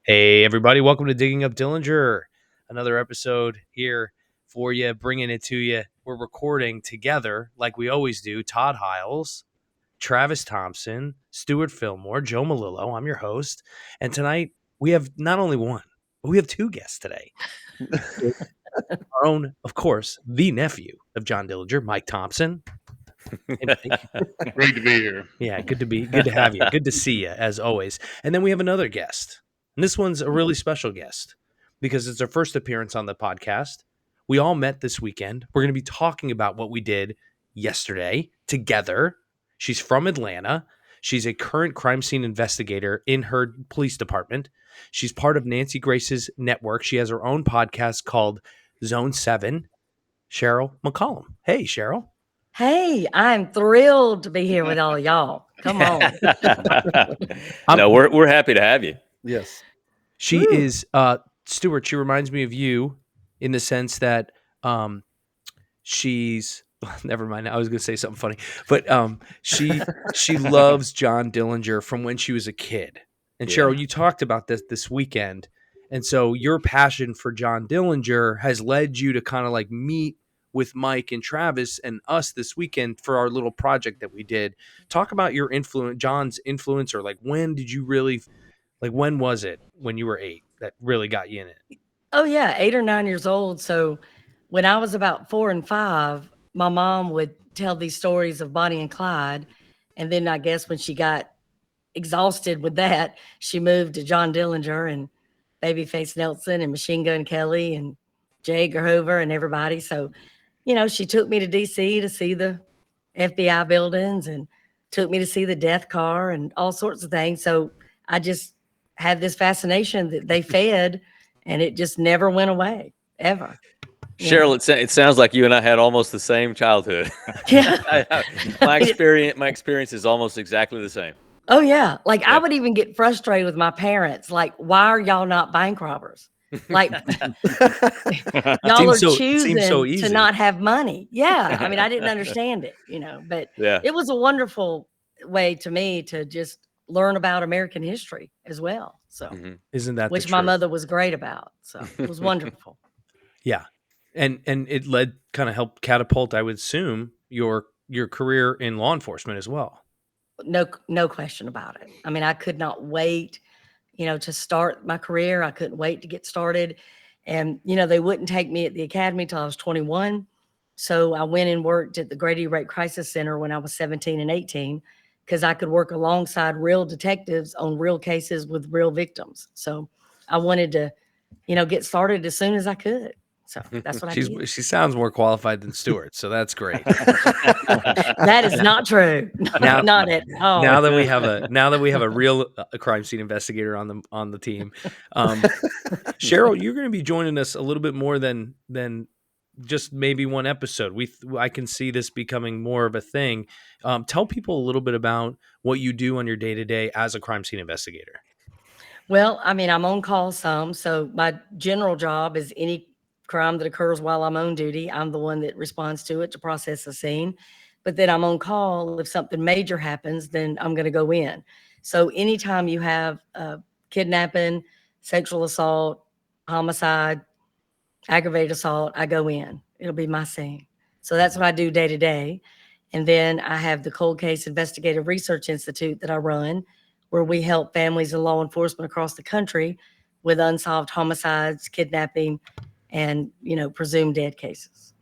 Hey, everybody. Welcome to Digging Up Dillinger. Another episode here for you, bringing it to you. We're recording together like we always do. Todd Hiles, Travis Thompson, Stuart Fillmore, Joe Malillo. I'm your host. And tonight we have not only one, but we have two guests today. Our own, of course, the nephew of John Dillinger, Mike Thompson. Hey, Mike. Great to be here. Yeah, good to have you. Good to see you, as always. And then we have another guest. And this one's a really special guest because it's our first appearance on the podcast. We all met this weekend. We're going to be talking about what we did yesterday together. She's from Atlanta. She's a current crime scene investigator in her police department. She's part of Nancy Grace's network. She has her own podcast called Zone 7. Sherryl McCollum. Hey, Sherryl. Hey, I'm thrilled to be here with all y'all. Come on. No, we're happy to have you. Yes. She is Stuart, she reminds me of you in the sense that she's never mind. I was going to say something funny, but she loves John Dillinger from when she was a kid. And Yeah. Sherryl, you talked about this weekend. And so your passion for John Dillinger has led you to kind of like meet with Mike and Travis and us this weekend for our little project that we did. Talk about your influence, John's influence, or like when did you really, like when was it when you were 8 that really got you in it? Oh, yeah, 8 or 9 years old. So when I was about 4 and 5, my mom would tell these stories of Bonnie and Clyde. And then I guess when she got exhausted with that, she moved to John Dillinger and Babyface Nelson and Machine Gun Kelly and J. Edgar Hoover and everybody. So, you know, she took me to D.C. to see the FBI buildings and took me to see the death car and all sorts of things. So I just had this fascination that they fed, and it just never went away, ever. Sherryl, it sounds like you and I had almost the same childhood. Yeah. My experience is almost exactly the same. Oh, yeah. Like, Yeah. I would even get frustrated with my parents. Like, why are y'all not bank robbers? Like, y'all are choosing to not have money. Yeah. I mean, I didn't understand it, but Yeah. it was a wonderful way to me to just learn about American history as well. So, Isn't that which the my truth? mother was great about. So it was wonderful. Yeah. And it kind of helped catapult, I would assume, your career in law enforcement as well. No question about it. I mean, I could not wait, to start my career. I couldn't wait to get started. And, they wouldn't take me at the academy till I was 21. So I went and worked at the Grady Rape Crisis Center when I was 17 and 18, because I could work alongside real detectives on real cases with real victims. So I wanted to, get started as soon as I could. So that's what I did. She sounds more qualified than Stuart, so that's great. That is not true. Not at all. Now that we have a real crime scene investigator on the team, Sherryl, you're going to be joining us a little bit more than just maybe one episode. I can see this becoming more of a thing. Tell people a little bit about what you do on your day-to-day as a crime scene investigator. Well, I mean, I'm on call some. So my general job is any crime that occurs while I'm on duty. I'm the one that responds to it to process the scene. But then I'm on call. If something major happens, then I'm going to go in. So anytime you have kidnapping, sexual assault, homicide, aggravated assault, I go in. It'll be my scene. So that's what I do day to day. And then I have the Cold Case Investigative Research Institute that I run, where we help families and law enforcement across the country with unsolved homicides, kidnapping, and, presumed dead cases.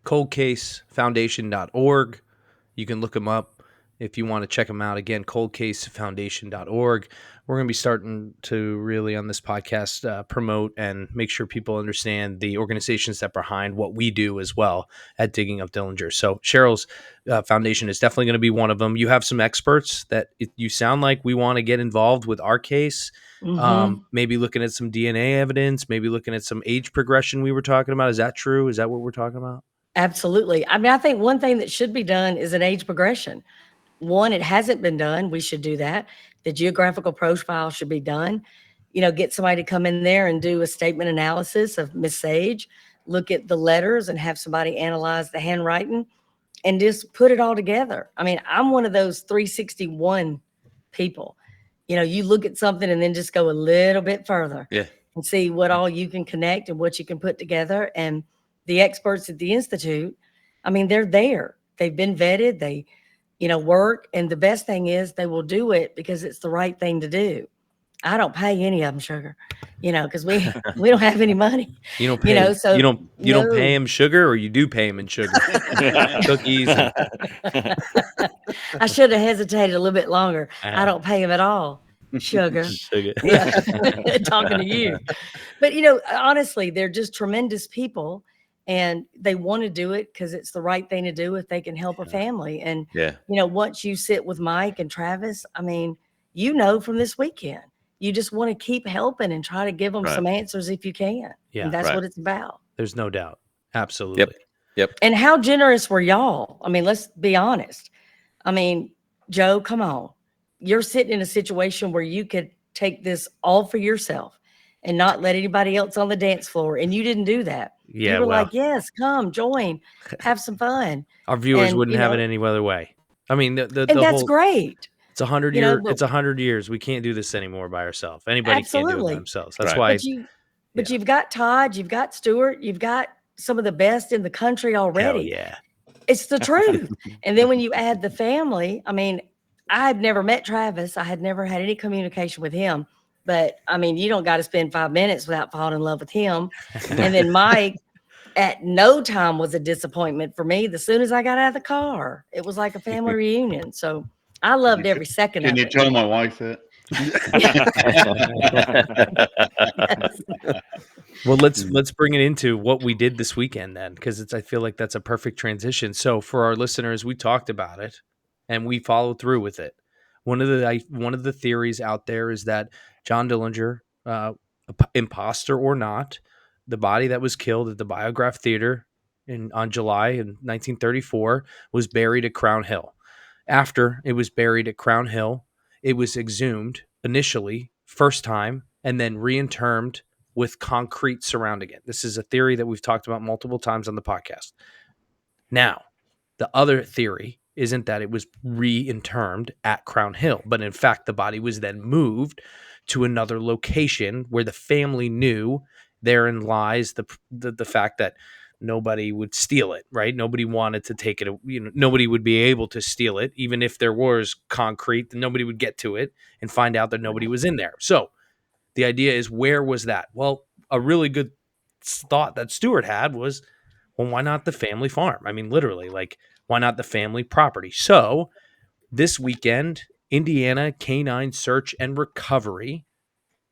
coldcasefoundation.org. You can look them up if you want to check them out. Again, coldcasefoundation.org. We're going to be starting to really on this podcast promote and make sure people understand the organizations that behind what we do as well at Digging Up Dillinger. So Sherryl's foundation is definitely going to be one of them. You have some experts that you sound like we want to get involved with our case. Maybe looking at some DNA evidence, maybe looking at some age progression we were talking about. Is that true? Is that what we're talking about? Absolutely. I mean, I think one thing that should be done is an age progression. One, it hasn't been done. We should do that. The geographical profile should be done. Get somebody to come in there and do a statement analysis of Miss Sage, look at the letters and have somebody analyze the handwriting and just put it all together. I mean, I'm one of those 361 people. you look at something and then just go a little bit further Yeah. and see what all you can connect and what you can put together. And the experts at the Institute, I mean, they're there. They've been vetted. They, work. And the best thing is they will do it because it's the right thing to do. I don't pay any of them, sugar, because we don't have any money. You don't pay. So you don't pay no. him sugar, or you do pay him in sugar, cookies. And, I should have hesitated a little bit longer. I Ah. don't pay him at all. Sugar. sugar. Yeah. Talking to you. But, honestly, they're just tremendous people, and they want to do it because it's the right thing to do if they can help a family. And, Yeah. once you sit with Mike and Travis, I mean, from this weekend, you just want to keep helping and try to give them some answers if you can. Yeah, and that's what it's about. There's no doubt. Absolutely. Yep. And how generous were y'all? I mean, let's be honest. I mean, Joe, come on. You're sitting in a situation where you could take this all for yourself and not let anybody else on the dance floor. And you didn't do that. Yeah, You were well. like, yes, come join, have some fun. Our viewers And, wouldn't have it any other way. I mean, the And that's whole, great. it's 100 years. It's 100 years. We can't do this anymore by ourselves. Anybody can't do it Absolutely. by themselves. That's why. But you've got Todd, you've got Stuart, you've got some of the best in the country already. Hell yeah. It's the truth. And then when you add the family, I mean, I had never met Travis. I had never had any communication with him. But I mean, you don't got to spend 5 minutes without falling in love with him. And then Mike, at no time was a disappointment for me. As soon as I got out of the car, it was like a family reunion. So I loved every second of it. Can you tell my wife that? Well, let's bring it into what we did this weekend then, because I feel like that's a perfect transition. So for our listeners, we talked about it and we followed through with it. One of the theories out there is that John Dillinger, imposter or not, the body that was killed at the Biograph Theater on July in 1934 was buried at Crown Hill. After it was buried at Crown Hill, it was exhumed initially, first time, and then reinterred with concrete surrounding it. This is a theory that we've talked about multiple times on the podcast. Now, the other theory isn't that it was reinterred at Crown Hill, but in fact, the body was then moved to another location where the family knew therein lies the fact that nobody would steal it, right? Nobody wanted to take it. Nobody would be able to steal it. Even if there was concrete, then nobody would get to it and find out that nobody was in there. So the idea is, where was that? Well, a really good thought that Stuart had was, well, why not the family farm? I mean, literally, like, why not the family property? So this weekend, Indiana Canine Search and Recovery,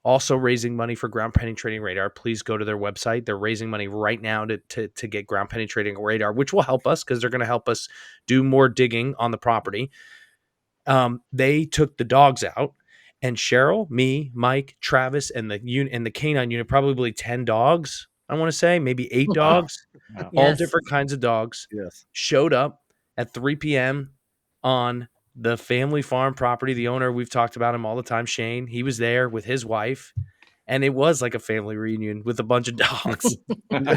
also raising money for ground penetrating radar. Please go to their website. They're raising money right now to get ground penetrating radar, which will help us because they're going to help us do more digging on the property. They took the dogs out, and Sherryl, me, Mike, Travis, and the canine unit, probably 10 dogs, I want to say, maybe 8 dogs, all different kinds of dogs, showed up at 3 p.m. on the family farm property. The owner, we've talked about him all the time, Shane, he was there with his wife, and it was like a family reunion with a bunch of dogs. And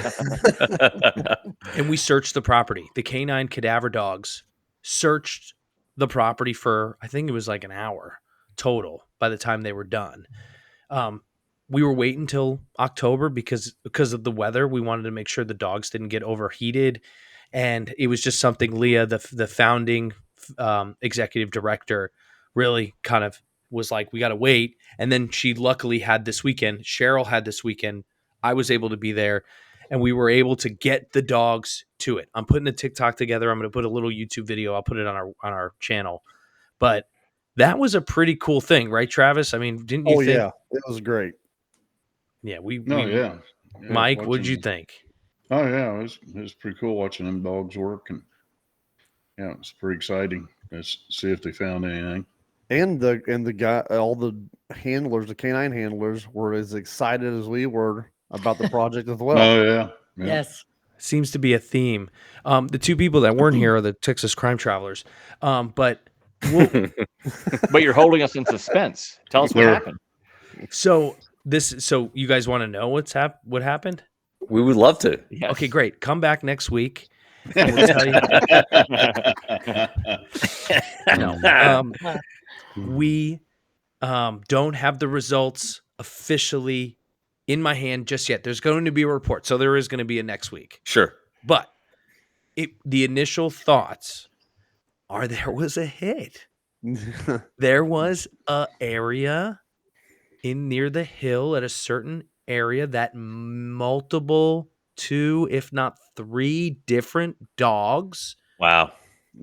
we searched the property. The canine cadaver dogs searched the property for, I think it was like an hour total by the time they were done. We were waiting until October because of the weather. We wanted to make sure the dogs didn't get overheated. And it was just something Leah, the founding executive director, really kind of was like, we got to wait. And then she luckily had this weekend. Sherryl had this weekend. I was able to be there, and we were able to get the dogs to it. I'm putting a TikTok together. I'm going to put a little YouTube video. I'll put it on our channel. But that was a pretty cool thing, right, Travis? I mean, didn't you think? Yeah, it was great. Yeah, watching, Mike, what'd you think? Oh yeah, it was pretty cool watching them dogs work, and yeah, it was pretty exciting. Let's see if they found anything. And the guy, all the handlers, the canine handlers, were as excited as we were about the project as well. Oh yeah. Yes. Seems to be a theme. The two people that weren't here are the Texas crime travelers. But but you're holding us in suspense. Tell us what happened. So you guys want to know what happened? We would love to. Yes. Okay, great. Come back next week. And we'll tell you. No. We Don't have the results officially in my hand just yet. There's going to be a report, so there is going to be a next week. Sure. But the initial thoughts are there was a hit. There was a area in near the hill at a certain area that multiple 2, if not 3 different dogs Wow.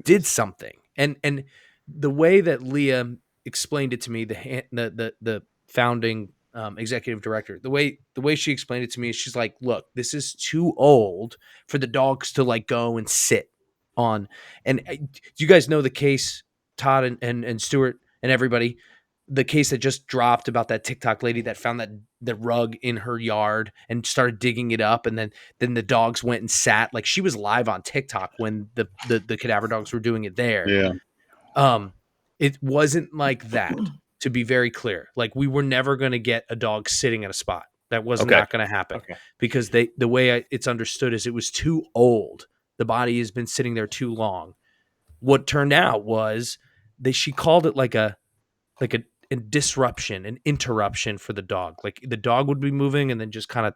did something. And the way that Leah explained it to me, the founding executive director, the way she explained it to me is she's like, look, this is too old for the dogs to like go and sit on. And do you guys know the case, Todd and Stuart and everybody, the case that just dropped about that TikTok lady that found the rug in her yard and started digging it up, and then the dogs went and sat, like she was live on TikTok when the cadaver dogs were doing it there. Yeah. It wasn't like that, to be very clear. Like we were never going to get a dog sitting at a spot. That was Okay. not going to happen Okay. because the way it's understood is it was too old. The body has been sitting there too long. What turned out was she called it like a disruption, an interruption for the dog. Like the dog would be moving and then just kind of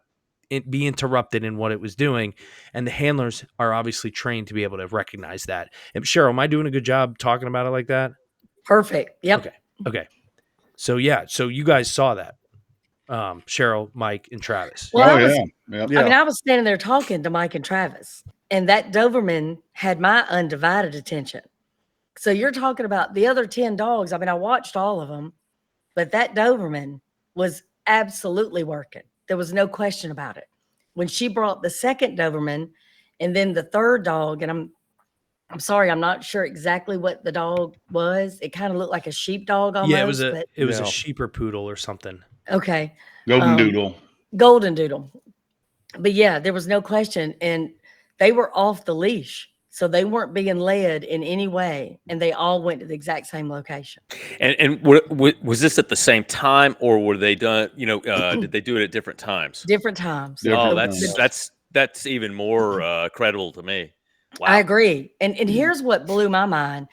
be interrupted in what it was doing. And the handlers are obviously trained to be able to recognize that. And Cheryl, am I doing a good job talking about it like that? Perfect. Yep. Okay. So yeah, so you guys saw that. Cheryl, Mike, and Travis. Well, Oh, I was, yeah. Yep. Yeah. I mean, I was standing there talking to Mike and Travis, and that Doberman had my undivided attention. So you're talking about the other 10 dogs. I mean, I watched all of them, but that Doberman was absolutely working. There was no question about it. When she brought the second Doberman and then the third dog, and I'm sorry, I'm not sure exactly what the dog was. It kind of looked like a sheepdog almost. Yeah, it was a Yeah. sheeper poodle or something. Okay. Golden Doodle. Golden Doodle. But yeah, there was no question. And they were off the leash. So they weren't being led in any way. And they all went to the exact same location. And was this at the same time, or were they done? Did they do it at different times? Different times. Different Oh, times. that's even more credible to me. Wow. I agree. And here's what blew my mind.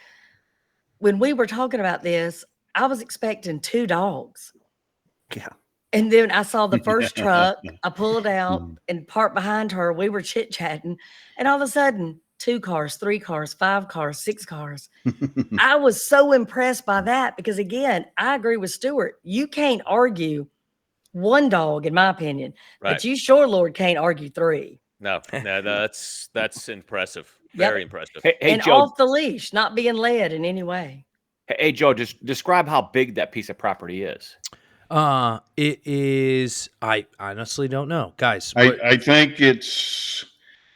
When we were talking about this, I was expecting 2 dogs. Yeah. And then I saw the first truck. I pulled out and parked behind her. We were chit-chatting. And all of a sudden, 2 cars, 3 cars, 5 cars, 6 cars. I was so impressed by that because, again, I agree with Stuart. You can't argue 1 dog, in my opinion. Right. But you sure, Lord, can't argue 3. No, that's impressive. Yep. Very impressive. Hey, And Joe. off the leash, not being led in any way. Hey, Joe. Just describe how big that piece of property is. It is. I honestly don't know, guys. I think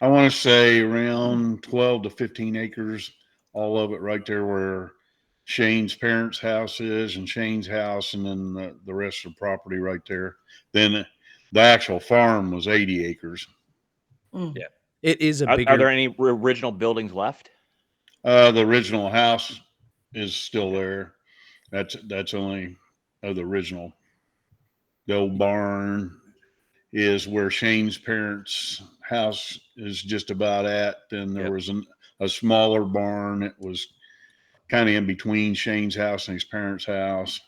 I want to say around 12 to 15 acres, all of it right there where Shane's parents' house is and Shane's house, and then the rest of the property right there. Then the actual farm was 80 acres. Yeah. It is a Are bigger. there any original buildings left? The original house is still there. That's only the original. The old barn is where Shane's parents' house is just about at. Then there Yep. was a smaller barn. It was kind of in between Shane's house and his parents' house.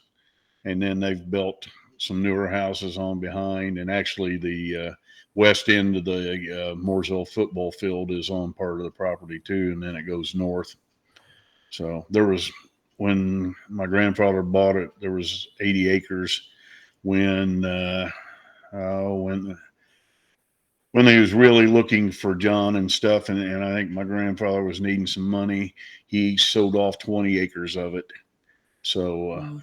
And then they've built some newer houses on behind. And actually the west end of the Moorsville football field is on part of the property too. And then it goes north. So there was, when my grandfather bought it, there was 80 acres. When he was really looking for John and stuff, and I think my grandfather was needing some money, he sold off 20 acres of it. So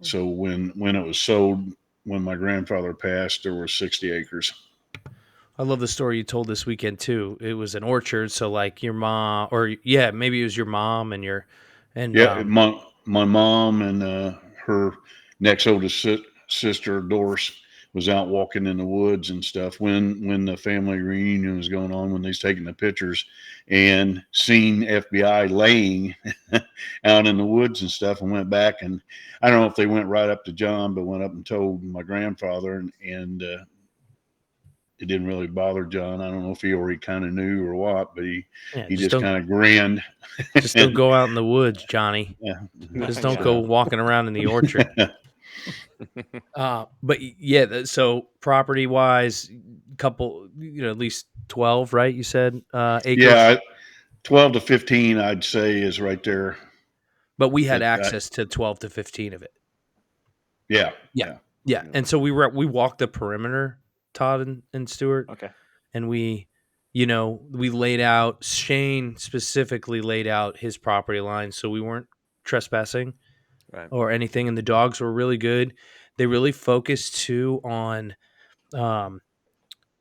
so when it was sold, when my grandfather passed, there were 60 acres. I love the story you told this weekend too. It was an orchard, so like your mom, or yeah, maybe it was your mom and My mom and her next oldest sister Doris was out walking in the woods and stuff when the family reunion was going on, when they was taking the pictures, and seen FBI laying out in the woods and stuff, and went back, and I don't know if they went right up to John, but went up and told my grandfather, and it didn't really bother John. I don't know if he already kind of knew or what, but he just don't kind of grinned. just don't go out in the woods, Johnny. Yeah. Just don't go walking around in the orchard. But yeah, so property wise, couple, at least 12, right? You said acres. Yeah, 12 to 15, I'd say, is right there. But we had That- access to 12 to 15 of it. Yeah. Yeah. And so we walked the perimeter, Todd and Stuart, Okay. and we laid out, Shane specifically laid out his property line, so we weren't trespassing Right. or anything. And the dogs were really good. They really focused too on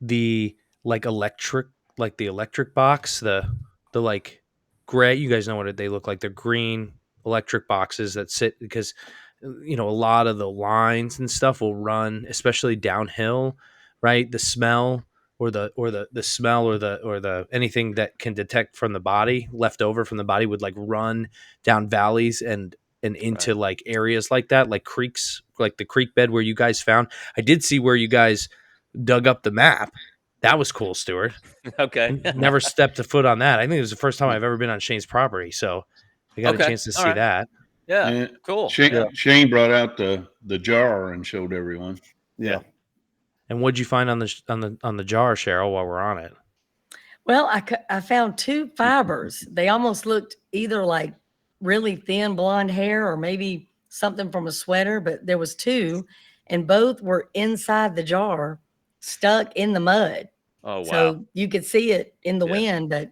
the electric box, the like gray, you guys know what they look like. They're green electric boxes that sit, because a lot of the lines and stuff will run, especially downhill, right? The smell or the smell or the anything that can detect from the body, left over from the body, would like run down valleys and into like areas like that, like creeks, like the creek bed where you guys found. I did see where you guys dug up the map. That was cool, Stuart. Okay. Never stepped a foot on that. I think it was the first time I've ever been on Shane's property, so I got a chance to see that. Yeah. And Cool. Shane brought out the jar and showed everyone. Yeah. And what'd you find on the jar, Cheryl, while we're on it? Well, I found 2 fibers. They almost looked either like really thin blonde hair or maybe something from a sweater, but there was 2, and both were inside the jar, stuck in the mud. Oh, wow. So you could see it in the wind, but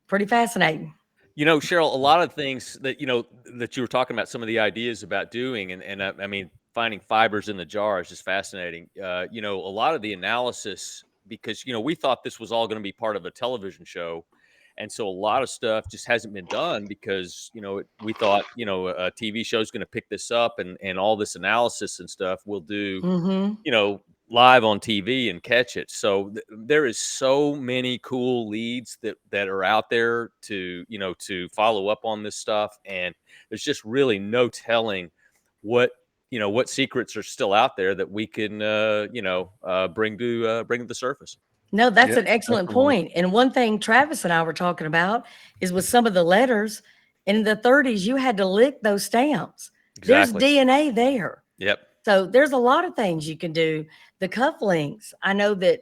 pretty fascinating. Cheryl, a lot of things that, that you were talking about, some of the ideas about doing, and I mean, finding fibers in the jar is just fascinating. A lot of the analysis, because, we thought this was all going to be part of a television show. And so a lot of stuff just hasn't been done because, we thought, a TV show is going to pick this up, and all this analysis and stuff we'll do, Mm-hmm. live on TV and catch it. So there is so many cool leads that are out there to follow up on this stuff. And there's just really no telling what secrets are still out there that we can, bring to the surface. No, that's Yeah, an excellent definitely. point. And one thing Travis and I were talking about is with some of the letters in the 30s, you had to lick those stamps. Exactly. There's DNA there. Yep. So there's a lot of things you can do. The cufflinks, I know that,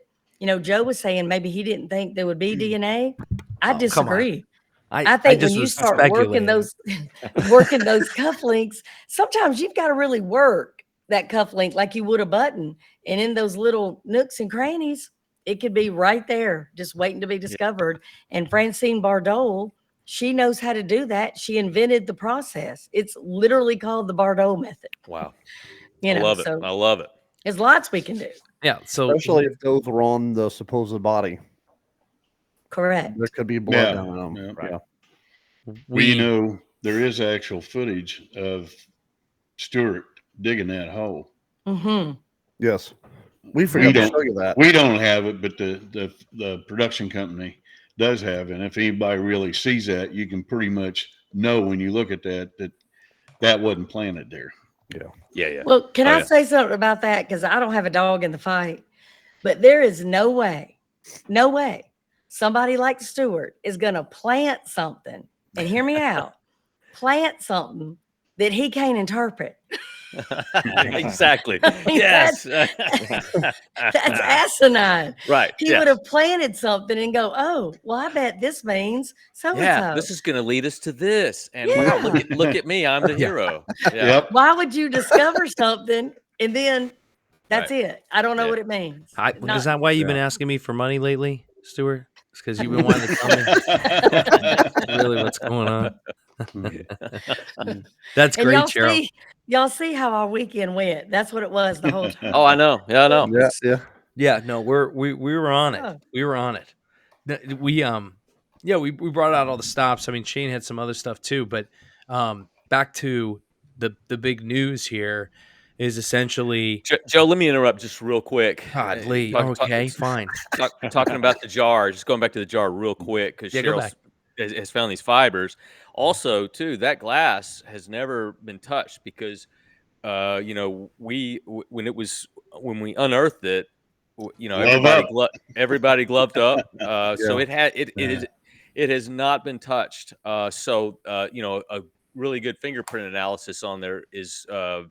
Joe was saying maybe he didn't think there would be DNA. I Oh, come on. disagree. I I think when just you was start speculating. working those cufflinks, sometimes you've got to really work that cufflink like you would a button. And in those little nooks and crannies, it could be right there, just waiting to be discovered. And Francine Bardot, she knows how to do that. She invented the process. It's literally called the Bardot method. Wow. I love it. I love it. There's lots we can do. Yeah. So Especially if those were on the supposed body. Correct. There could be blood Yeah, down on them. yeah. Yeah. Well, there is actual footage of Stuart digging that hole. Mm-hmm. Yes. We forgot to show you that. We don't have it, but the production company does have it. And if anybody really sees that, you can pretty much know when you look at that wasn't planted there. Yeah. Well, can I say something about that? Because I don't have a dog in the fight, but there is no way somebody like Stewart is going to plant something, and hear me out, plant something that he can't interpret. Exactly. I mean, Yes. That's asinine. Right. He would have planted something and go, oh, well, I bet this means so-and-so. Yeah, this is going to lead us to this. And wow, look at me. I'm the hero. Yeah. Yep. Why would you discover something and then that's it? I don't know what it means. Is that why you've been asking me for money lately, Stuart? It's because you've been wanting to tell me really what's going on. That's And great, Cheryl. y'all see how our weekend went. That's what it was the whole time. Oh, I know. Yeah, I know. Yeah. Yeah, no, we were on it. Oh. We were on it. We brought out all the stops. I mean, Shane had some other stuff too, but back to the big news here is essentially Joe, let me interrupt just real quick. God, Lee. Okay, fine. Talking about the jar, just going back to the jar real quick because Cheryl has found these fibers. Also, too, that glass has never been touched because, when we unearthed it, you know, Glove everybody gloved up. So Yeah. it has not been touched. You know, a really good fingerprint analysis on there is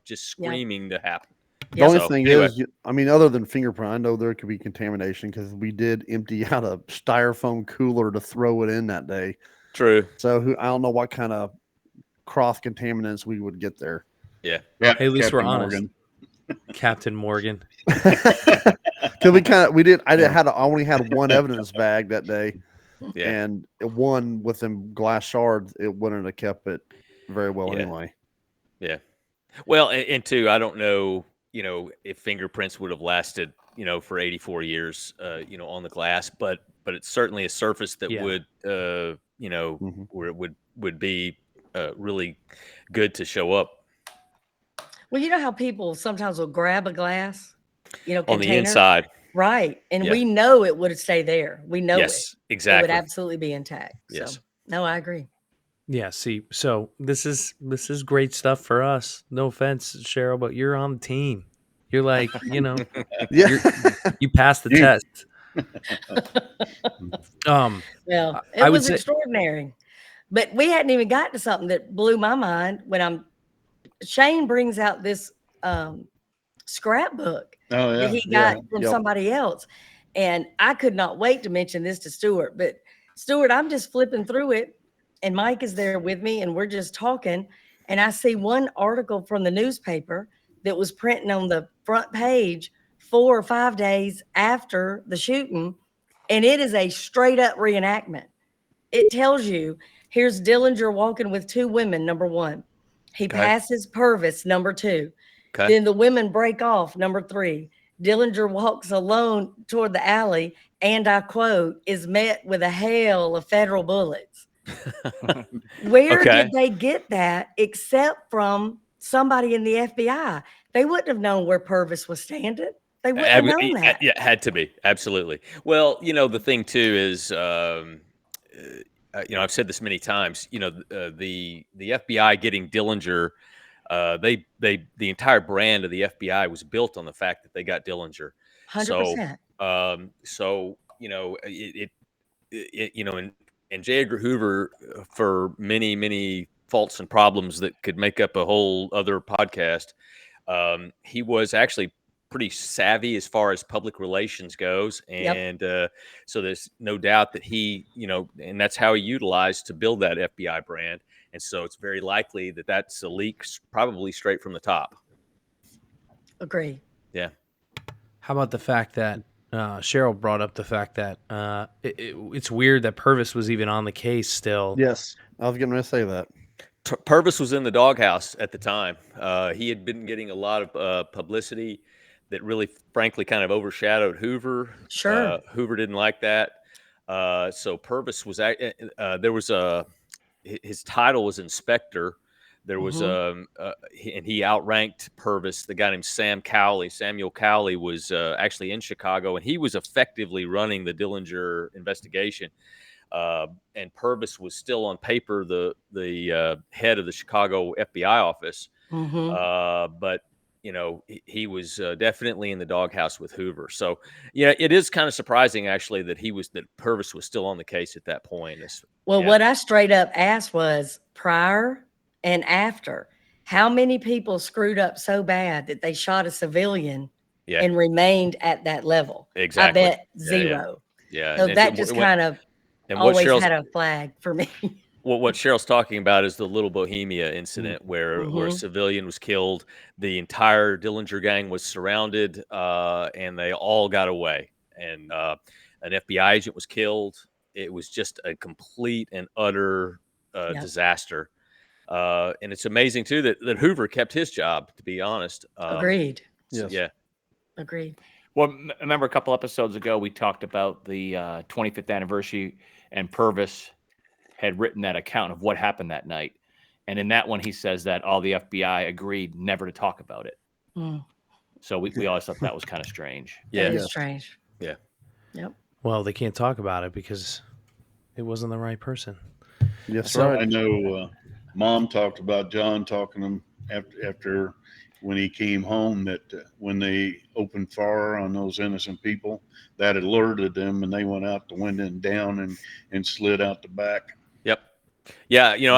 just screaming to happen. The Yep. only So, thing anyway. is, I mean, other than fingerprint, I know there could be contamination because we did empty out a styrofoam cooler to throw it in that day. True. So I don't know what kind of cross contaminants we would get there. Yeah. Yeah, Hey, at least we're Captain honest. Morgan. Captain Morgan. Because I only had one evidence bag that day, Yeah. and one with them glass shards, it wouldn't have kept it very well Yeah. anyway. Yeah. Well, and two, I don't know, you know, if fingerprints would have lasted, you know, for 84 years, you know, on the glass, but it's certainly a surface that Yeah. would, you know, Mhm. where it would be really good to show up Well, you know how people sometimes will grab a glass, you know, on the container? inside. Right. And Yeah. we know it would stay there. We know Yes, it. It would exactly. absolutely be intact. Yes. So, no, I agree. Yeah, see, so this is great stuff for us. No offense, Cheryl, but you're on the team. You're like, you know, Yeah. you passed the You- test. Well, it I would was say, extraordinary. But we hadn't even got to something that blew my mind when Shane brings out this scrapbook Oh yeah. that he got from somebody else. And I could not wait to mention this to Stuart. But Stuart, I'm just flipping through it, and Mike is there with me, and we're just talking. And I see one article from the newspaper that was printing on the front page 4 or 5 days after the shooting. And it is a straight up reenactment. It tells you here's Dillinger walking with 2 women, number 1. He Okay. passes Purvis, number 2. Okay. Then the women break off, number 3. Dillinger walks alone toward the alley and, I quote, is met with a hail of federal bullets. Where Okay. did they get that except from somebody in the FBI? They wouldn't have known where Purvis was standing. They wouldn't have known that. Yeah, had to be. Absolutely. Well, you know, the thing too is, you know, I've said this many times, you know, the FBI getting Dillinger, the entire brand of the FBI was built on the fact that they got Dillinger. 100%. So, you know, you know, and J. Edgar Hoover, for many faults and problems that could make up a whole other podcast, he was actually pretty savvy as far as public relations goes. And so there's no doubt that he, you know, and that's how he utilized to build that FBI brand. And so it's very likely that that's a leak probably straight from the top. Agree. Yeah. how about the fact that Cheryl brought up the fact that it's weird that Purvis was even on the case still. Yes, I was going to say that. Purvis was in the doghouse at the time. He had been getting a lot of publicity that really, frankly, kind of overshadowed Hoover. Sure. Hoover didn't like that. So Purvis was there was his title was inspector. There was and he outranked Purvis. The guy named Samuel Cowley was actually in Chicago, and he was effectively running the Dillinger investigation. And Purvis was still on paper the head of the Chicago FBI office, but you know he was definitely in the doghouse with Hoover. So yeah, it is kind of surprising actually that Purvis was still on the case at that point. What I straight up asked was prior and after. How many people screwed up so bad that they shot a civilian and remained at that level? Exactly. I bet 0. Yeah. So that just kind of always had a flag for me. Well, what Cheryl's talking about is the Little Bohemia incident where a civilian was killed. The entire Dillinger gang was surrounded, and they all got away. And an FBI agent was killed. It was just a complete and utter disaster. And it's amazing too that Hoover kept his job. To be honest, Agreed. Yes. Yeah. Agreed. Well, remember a couple episodes ago, we talked about the 25th anniversary, and Purvis had written that account of what happened that night. And in that one, he says that all the FBI agreed never to talk about it. So we always thought that was kind of strange. Yeah. It is strange. Yeah. Yep. Well, they can't talk about it because it wasn't the right person. Yes, So- right. I know Mom talked about John talking to him after when he came home that when they opened fire on those innocent people, that alerted them, and they went out the window and down and slid out the back. Yep. Yeah, Yep.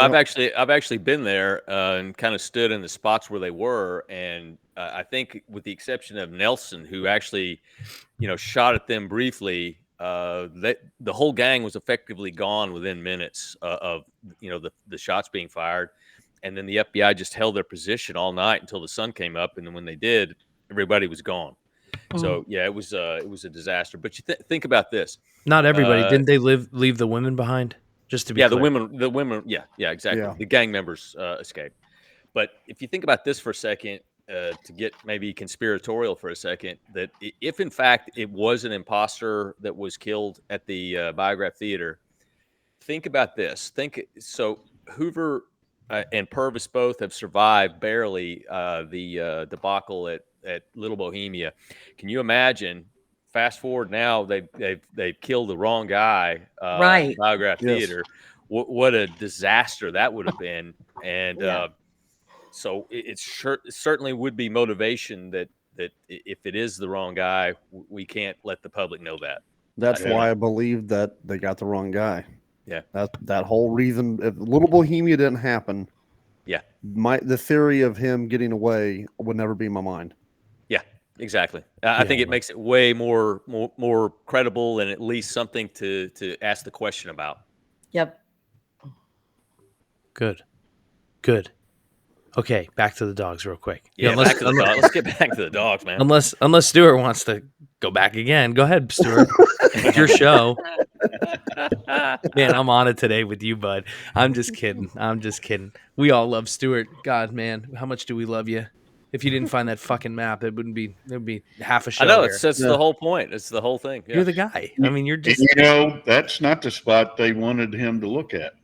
I've actually been there and kind of stood in the spots where they were, and I think with the exception of Nelson, who actually, shot at them briefly, the whole gang was effectively gone within minutes of the shots being fired, and then the FBI just held their position all night until the sun came up, and then when they did, everybody was gone. So yeah, it was a disaster. But you think about this. Not everybody. Didn't they leave the women behind? Just to be Yeah, clear. the women, yeah, exactly. Yeah. The gang members escaped. But if you think about this for a second, to get maybe conspiratorial for a second, that if in fact it was an imposter that was killed at the Biograph Theater, think about this. So Hoover and Purvis both have survived barely the debacle at Little Bohemia. Can you imagine? Fast forward now, they've killed the wrong guy at Right. the Biograph Yes. Theater. What a disaster that would have been, and Yeah. so it certainly would be motivation that if it is the wrong guy, we can't let the public know that. That's Yeah. why I believe that they got the wrong guy. Yeah. That whole reason. If Little Bohemia didn't happen, Yeah. the theory of him getting away would never be in my mind. Yeah, exactly. I think it makes it way more credible and at least something to ask the question about. Yep. Good. Okay, back to the dogs real quick. Yeah, back to the dogs. Let's get back to the dogs, man. Unless Stuart wants to go back again. Go ahead, Stuart. It's your show. Man, I'm on it today with you, bud. I'm just kidding. We all love Stuart. God, man, how much do we love you? If you didn't find that fucking map, it would be half a show. I know, here. that's the whole point. It's the whole thing. Yeah. You're the guy. I mean, you're just. That's not the spot they wanted him to look at.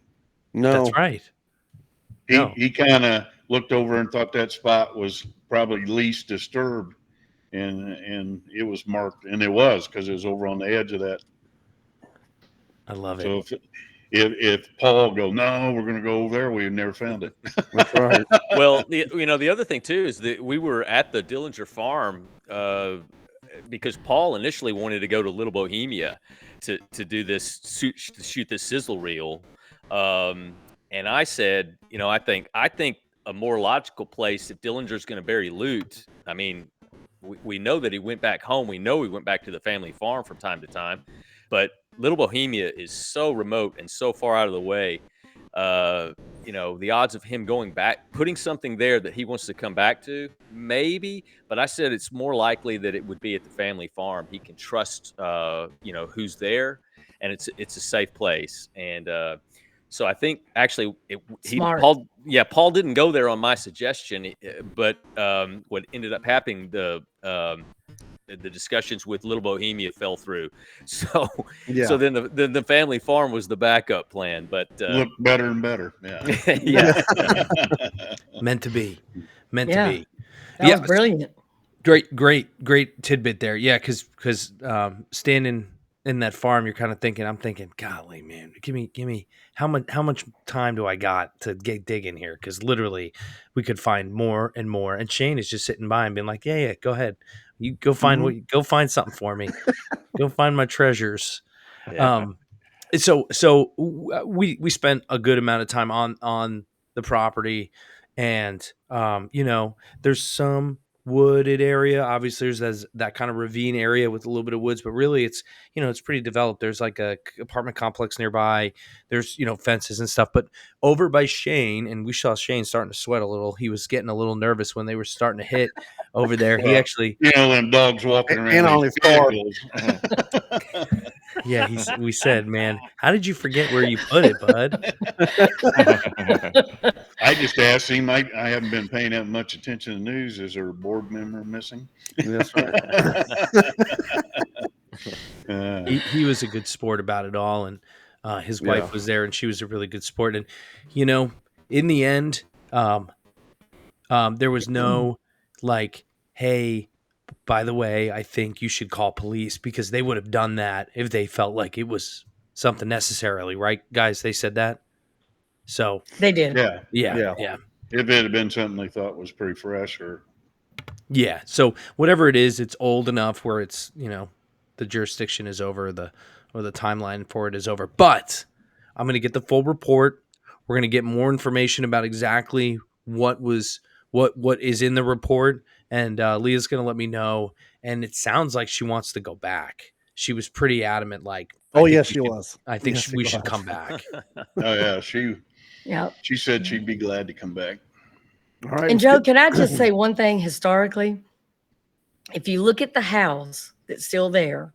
No, That's right. He kind of looked over and thought that spot was probably least disturbed, and it was marked, and it was because it was over on the edge of that. I love it. So if Paul go, no, we're going to go over there, we've never found it. that's right. Well, the other thing too is that we were at the Dillinger farm because Paul initially wanted to go to Little Bohemia to do this shoot this sizzle reel, and I said, I think a more logical place if Dillinger's going to bury loot. I mean, we know that he went back home. We know he went back to the family farm from time to time, but Little Bohemia is so remote and so far out of the way. The odds of him going back, putting something there that he wants to come back to, maybe. But I said it's more likely that it would be at the family farm. He can trust, who's there, and it's a safe place. And so I think actually Smart. Paul didn't go there on my suggestion, but what ended up happening, the discussions with Little Bohemia fell through. So Yeah. so then the family farm was the backup plan, but Looked better and better. Yeah. yeah. Meant to be. Yeah. To be. That was brilliant. Great tidbit there. Yeah, because standing in that farm, I'm thinking, golly, man, give me how much time do I got to get digging here? Because literally, we could find more and more. And Shane is just sitting by and being like, yeah, go ahead, you go find go find something for me, go find my treasures. Yeah. So we spent a good amount of time on the property, and there's some wooded area. Obviously, there's that kind of ravine area with a little bit of woods, but really it's it's pretty developed. There's like a apartment complex nearby. There's fences and stuff. But over by Shane, and we saw Shane starting to sweat a little. He was getting a little nervous when they were starting to hit over there. He actually, them dogs walking around And on these his car. vehicles. yeah, we said, man, how did you forget where you put it, bud? I just asked him. I haven't been paying that much attention to the news. Is there a board member missing? That's right. He was a good sport about it all, and his wife was there, and she was a really good sport. And in the end, there was no like, hey, by the way, I think you should call police, because they would have done that if they felt like it was something necessarily, right, guys? They said that. So They did. Yeah. yeah. If it had been something they thought was pretty fresh, or Yeah. So whatever it is, it's old enough where it's, the jurisdiction is over, or the timeline for it is over. But I'm going to get the full report. We're going to get more information about exactly what is in the report, and Leah's going to let me know. And it sounds like she wants to go back. She was pretty adamant, like, Oh, yes, she was. I think Yes, she we should was. come back. Oh yeah, she Yep. said she'd be glad to come back. All right. And Joe, can I just say one thing historically? If you look at the house that's still there,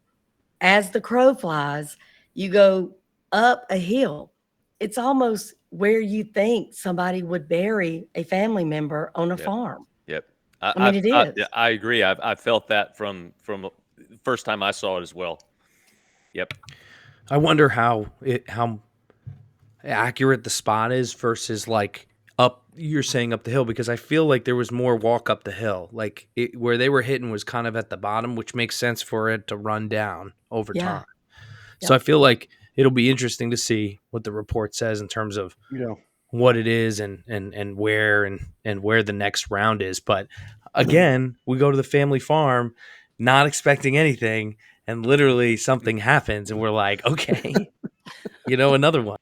as the crow flies, you go up a hill. It's almost where you think somebody would bury a family member on a Yep. farm. Yep. I mean, it is. I agree. I felt that from the first time I saw it as well. Yep. I wonder how accurate the spot is versus like you're saying up the hill, because I feel like there was more walk up the hill. Like where they were hitting was kind of at the bottom, which makes sense for it to run down over Yeah. time. So I feel like it'll be interesting to see what the report says in terms of what it is and where and where the next round is. But again, we go to the family farm not expecting anything, and literally something happens and we're like, okay, another one.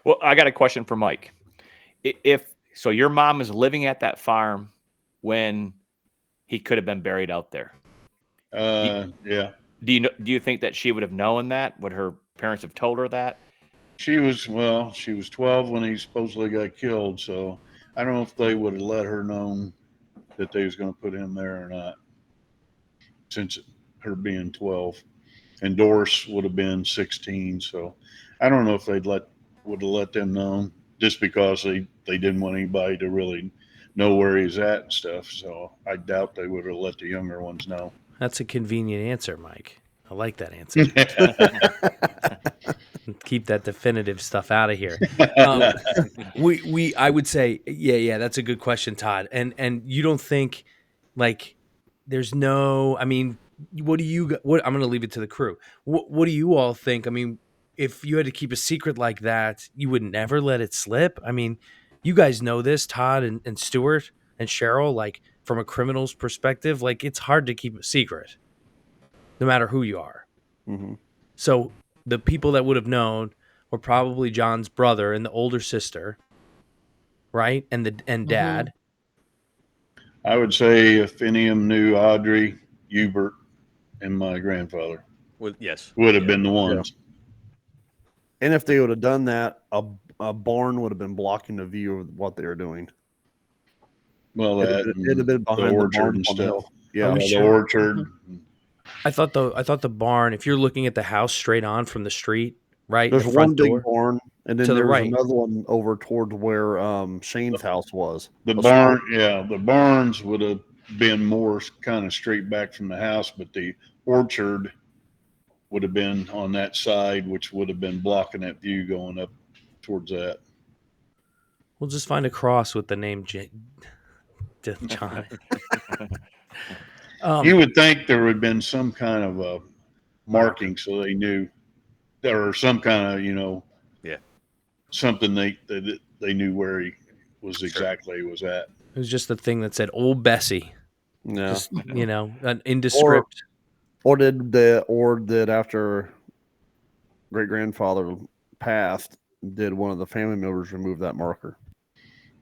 Well, I got a question for Mike. If so, your mom is living at that farm when he could have been buried out there. Yeah. Do you think that she would have known that? Would her parents have told her that? She was 12 when he supposedly got killed, so I don't know if they would have let her know that they was going to put him there or not, since her being 12. And Doris would have been 16, so I don't know if would have let them know, just because they didn't want anybody to really know where he's at and stuff. So I doubt they would have let the younger ones know. That's a convenient answer, Mike. I like that answer. Keep that definitive stuff out of here. I would say, yeah, that's a good question, Todd. And you don't think, like, there's no, I mean, I'm going to leave it to the crew. What do you all think? I mean, if you had to keep a secret like that, you would never let it slip. I mean, you guys know this, Todd and Stuart and Sherryl, like, from a criminal's perspective, like, it's hard to keep a secret no matter who you are. Mm-hmm. So the people that would have known were probably John's brother and the older sister, right? And dad. I would say if any of them knew Audrey, Hubert, and my grandfather Yes. would have been the ones. And if they would have done that, a barn would have been blocking the view of what they were doing. Well, It'd have been behind the orchard barn and on the stuff. hill. Yeah, The orchard. I thought the barn, if you're looking at the house straight on from the street, right? There's the one front big door, barn, and then to the there's right. another one over towards where Shane's house was. The barn, the barns would have been more kind of straight back from the house, but the orchard would have been on that side, which would have been blocking that view going up towards that. We'll just find a cross with the name John. You would think there would have been some kind of a marking so they knew, or some kind of, something they knew where he was exactly was at. It was just the thing that said Old Bessie. Yeah. Just, an indescript. Or did after great grandfather passed, did one of the family members remove that marker?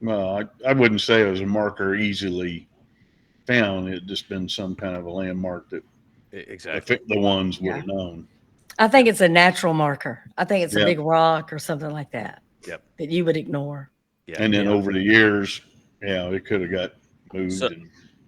Well, I wouldn't say it was a marker easily found. It just been some kind of a landmark that exactly the ones would have known. I think it's a natural marker. I think it's a Yeah. big rock or something like that. Yep. That you would ignore. Yeah. And then over the years, it could have got moved.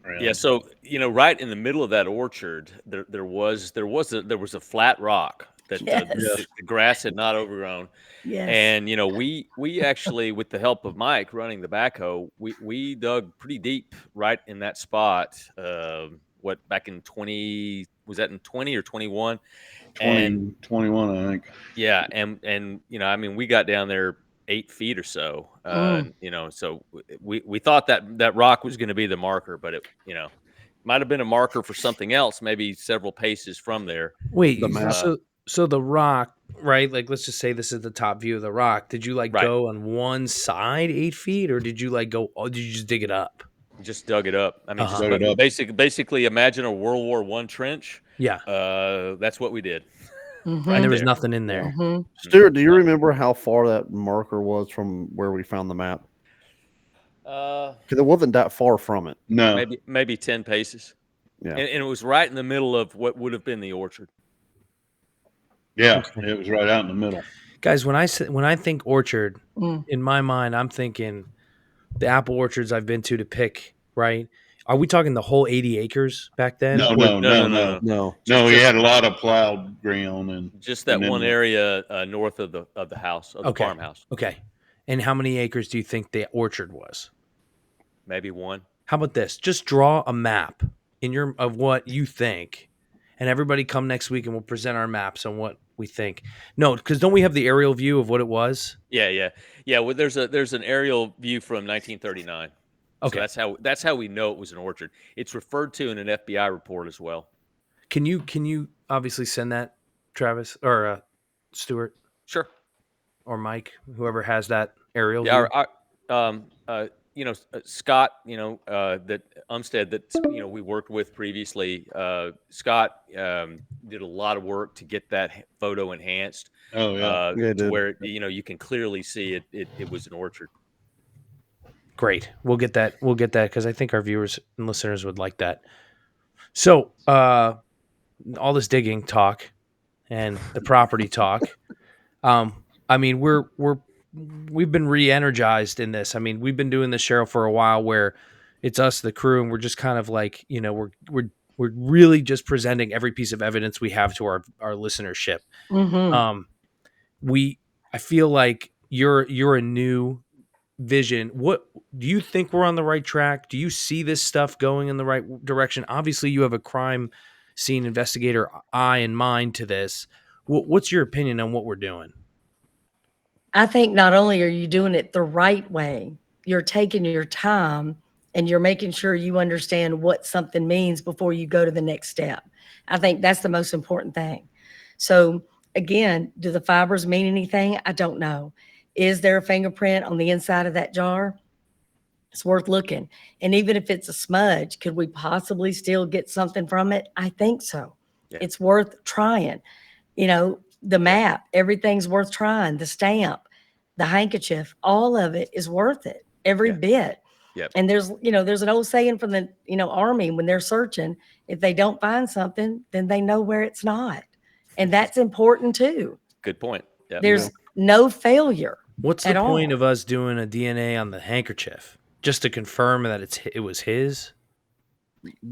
Around. Yeah, so right in the middle of that orchard, there was a flat rock that the grass had not overgrown. Yes. And we actually, with the help of Mike running the backhoe, we dug pretty deep right in that spot. Back in 20, was that in 20 or 21? 21, I think. Yeah, and I mean, we got down there 8 feet or so. So we thought that rock was going to be the marker, but it might have been a marker for something else, maybe several paces from there. Wait, so the rock, right? Like, let's just say this is the top view of the rock. Did you go on one side 8 feet, or did you did you just dig it up? Just dug it up. I mean, Uh-huh. Dug it up. basically imagine a World War I trench. Yeah. That's what we did. Mhm. And there was there. nothing in there. Mhm. Stuart, do you remember how far that marker was from where we found the map? Because it wasn't that far from it. No. Maybe 10 paces. Yeah. And it was right in the middle of what would have been the orchard. Yeah, it was right out in the middle. Guys, when I think orchard, Mm. in my mind, I'm thinking the apple orchards I've been to pick, right? Are we talking the whole 80 acres back then? No, Or- no, No, no, no, no, no. No. No, he Just- had a lot of plowed ground and Just that and then one area north of the house, of the Okay. farmhouse. Okay. And how many acres do you think the orchard was? Maybe one. How about this? Just draw a map of what you think, and everybody come next week and we'll present our maps on what we think. No, because don't we have the aerial view of what it was? Yeah. Well, there's an aerial view from 1939. Okay. So that's how we know it was an orchard. It's referred to in an FBI report as well. Can you obviously send that, Travis or Stuart Sure. or Mike, whoever has that aerial Yeah. view? Scott, that Umstead that we worked with previously. Scott did a lot of work to get that photo enhanced. oh yeah. Yeah, it To did. where you can clearly see it was an orchard. Great. We'll get that because I think our viewers and listeners would like that. So all this digging talk and the property talk. I mean, we've been re-energized in this. I mean, we've been doing this, Sherryl, for a while where it's us, the crew, and we're just kind of like, we're really just presenting every piece of evidence we have to our listenership. Mhm. I feel like you're a new vision. What do you think we're on the right track? Do you see this stuff going in the right direction? Obviously, you have a crime scene investigator eye and mind to this. What's your opinion on what we're doing? I think not only are you doing it the right way, you're taking your time and you're making sure you understand what something means before you go to the next step. I think that's the most important thing. So again, do the fibers mean anything? I don't know. Is there a fingerprint on the inside of that jar? It's worth looking. And even if it's a smudge, could we possibly still get something from it? I think so. Yeah. It's worth trying. The map, everything's worth trying. The stamp, the handkerchief, all of it is worth it. Every Yeah. bit. Yep. And there's an old saying from the, Army, when they're searching, if they don't find something, then they know where it's not. And that's important too. Good point. Yep. There's no failure. What's the at point all. of us doing a DNA on the handkerchief? Just to confirm that it was his?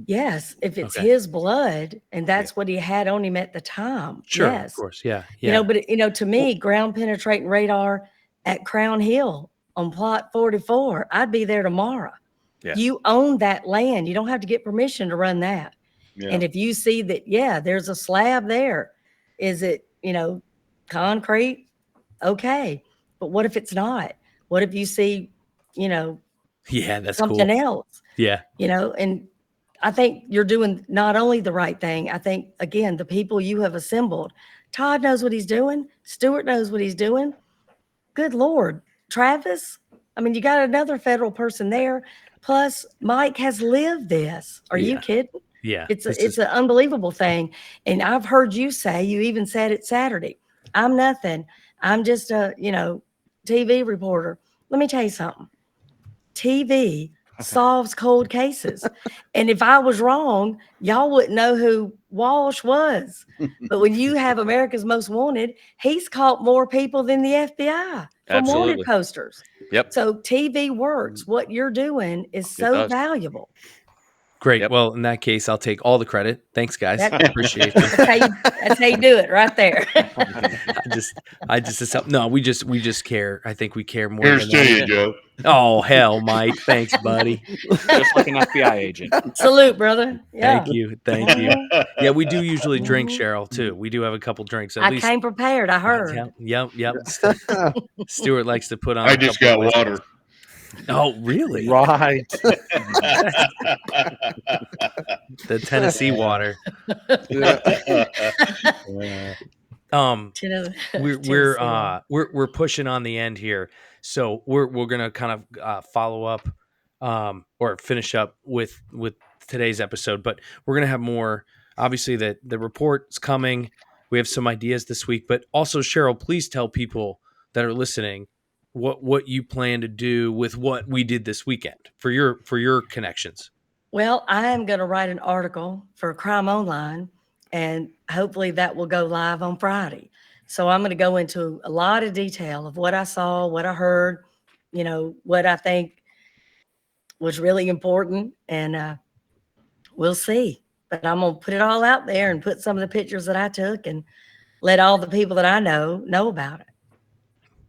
Yes. If it's Okay. his blood and that's what he had on him at the time. Sure, Yes. of course. Yeah. But to me, ground penetrating radar at Crown Hill on plot 44, I'd be there tomorrow. Yeah. You own that land. You don't have to get permission to run that. Yeah. And if you see that, there's a slab there, is it, concrete? Okay. But what if it's not? What if you see, Yeah, that's something cool. else, Yeah. and I think you're doing not only the right thing, I think, again, the people you have assembled, Todd knows what he's doing. Stuart knows what he's doing. Good Lord. Travis, I mean, you got another federal person there. Plus, Mike has lived this. Are you Yeah. kidding? Yeah. It's an unbelievable thing. And I've heard you say, you even said it Saturday, I'm nothing. I'm just a, TV reporter. Let me tell you something. TV solves cold cases. And if I was wrong, y'all wouldn't know who Walsh was. But when you have America's Most Wanted, he's caught more people than the FBI from Absolutely. wanted posters. Yep. So TV works. What you're doing is so does. valuable. Great. Yep. Well, in that case, I'll take all the credit. Thanks, guys. That- Appreciate it. That's how you do it right there. I just no, we just care. I think we care more Here's than to that. you, Joe. Oh, hell, Mike. Thanks, buddy. Just like an FBI agent. Salute, brother. Yeah. Thank you. Thank you. Yeah, we do usually drink, Mhm. Cheryl, too. We do have a couple drinks. At I least. came prepared. I heard. Yep. Stuart likes to put on. I a just couple got whiskeys. water. Oh, really? Right. The Tennessee water. We're pushing on the end here, so we're gonna kind of follow up or finish up with today's episode. But we're going to have more. Obviously, the report's coming. We have some ideas this week. But also, Cheryl, please tell people that are listening what you plan to do with what we did this weekend for your connections. Well, I am going to write an article for Crime Online, and hopefully that will go live on Friday. So I'm going to go into a lot of detail of what I saw, what I heard, what I think was really important, and we'll see. But I'm going to put it all out there and put some of the pictures that I took and let all the people that I know about it.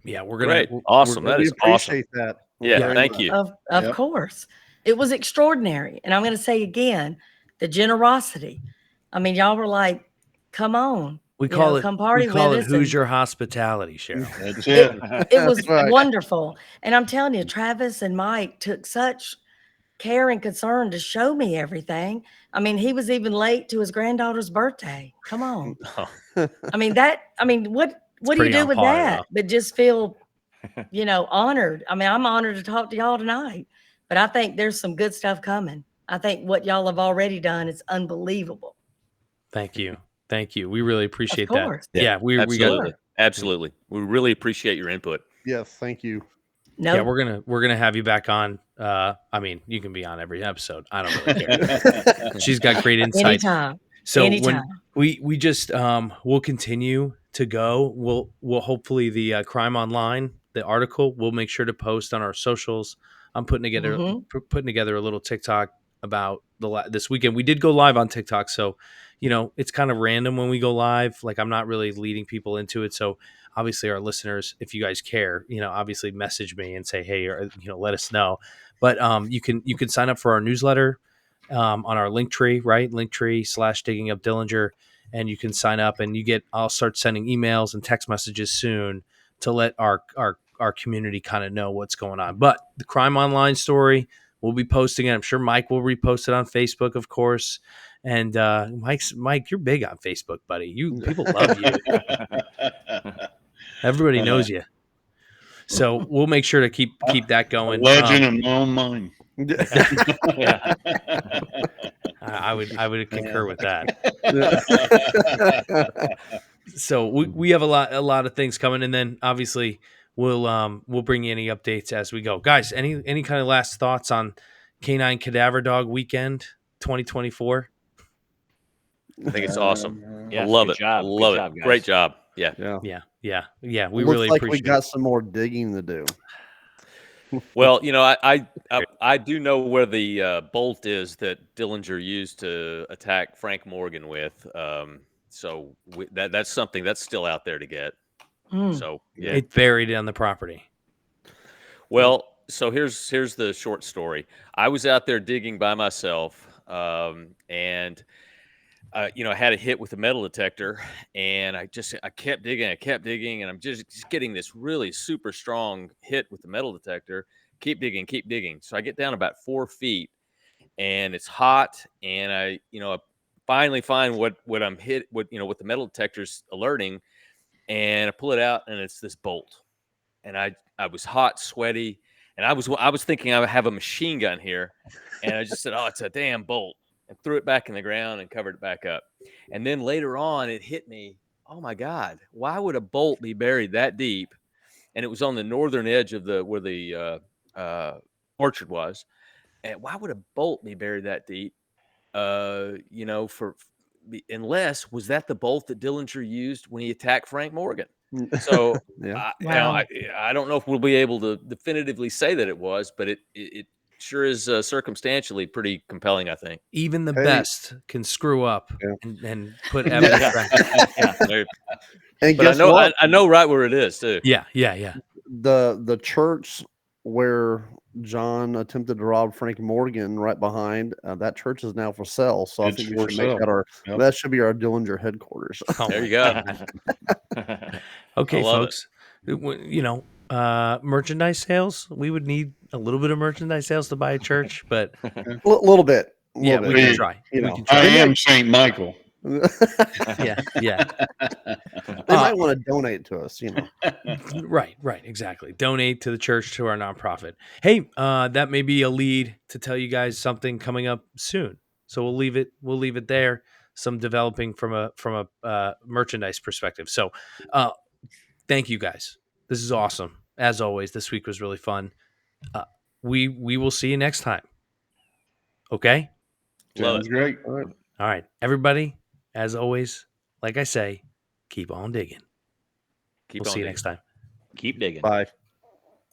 Yeah, we're going to. Awesome. That we is awesome. appreciate that. Yeah, Very thank much. you. Of Yep. course. It was extraordinary. And I'm going to say again, the generosity. I mean, y'all were like, come on. We call it. Come party We call with it us. Hoosier hospitality, Cheryl. That's it. It was Right. wonderful. And I'm telling you, Travis and Mike took such care and concern to show me everything. I mean, he was even late to his granddaughter's birthday. Come on. I mean, what do you pretty do on with par, that? though. But just feel, honored. I mean, I'm honored to talk to y'all tonight, but I think there's some good stuff coming. I think what y'all have already done is unbelievable. Thank you. We really appreciate Of that. course. Yeah, we got. Absolutely. Absolutely. We really appreciate your input. Yes, thank you. No, Yeah, we're gonna have you back on. I mean, you can be on every episode. I don't really care. She's got great insights. anytime. So Anytime. when we just we'll continue to go. We'll hopefully the Crime Online, the article, we'll make sure to post on our socials. I'm putting together a little TikTok about this weekend. We did go live on TikTok, so it's kind of random when we go live. Like, I'm not really leading people into it. So obviously, our listeners, if you guys care, obviously message me and say, hey, or let us know. But you can sign up for our newsletter on our Linktree, right? Linktree / Up Dillinger, and you can sign up and I'll start sending emails and text messages soon to let our community kind of know what's going on. But the Crime Online story, we'll be posting it. I'm sure Mike will repost it on Facebook, of course. And Mike, you're big on Facebook, buddy. People love you. Everybody knows you. So we'll make sure to keep that going. Legend in my own mind. Yeah. I would concur with that. So we have a lot of things coming, and then obviously we'll bring you any updates as we go. Guys, any kind of last thoughts on Canine Cadaver Dog Weekend 2024? I think it's awesome. Yes, I love good it. job. Love Good it. job, guys. Great job. Yeah. Yeah. We Looks really like appreciate we got some more digging to do. Well, I do know where the bolt is that Dillinger used to attack Frank Morgan with. So that's something that's still out there to get. So yeah. It's buried on the property. Well, so here's the short story. I was out there digging by myself, and I had a hit with a metal detector, and I kept digging, and I'm just getting this really super strong hit with the metal detector. Keep digging. So I get down about 4 feet, and it's hot, and I finally find what I'm hit with, what the metal detector's alerting, and I pull it out, and it's this bolt. And I was hot, sweaty, and I was thinking I would have a machine gun here, and I just said, "Oh, it's a damn bolt," and threw it back in the ground and covered it back up. And then later on, it hit me. Oh my God! Why would a bolt be buried that deep? And it was on the northern edge of where the orchard was. And why would a bolt be buried that deep? Unless was that the bolt that Dillinger used when he attacked Frank Morgan? So Yeah. I don't know if we'll be able to definitively say that it was, but it sure is circumstantially pretty compelling, I think. Even the Hey. best can screw up Yeah. and put evidence back. And But guess what? I know right where it is too. Yeah. The church where John attempted to rob Frank Morgan right behind, that church is now for sale. So I It's think we for should make sale. that that should be our Dillinger headquarters. Oh There my you go. God. Okay, I love folks. Merchandise sales. We would need a little bit of merchandise sales to buy a church, but Little bit. yeah, we bit. can try. You We know. can I try. am Saint Michael. Yeah. They might want to donate to us, you know. Right, exactly. Donate to the church, to our nonprofit. Hey, that may be a lead to tell you guys something coming up soon. So we'll leave it there. Some developing from a merchandise perspective. So, thank you guys. This is awesome. As always, this week was really fun. We will see you next time. Okay. Love Sounds it. great. All right. All right, everybody. As always, like I say, keep on digging. Keep We'll on see you digging. next time. Keep digging. Bye.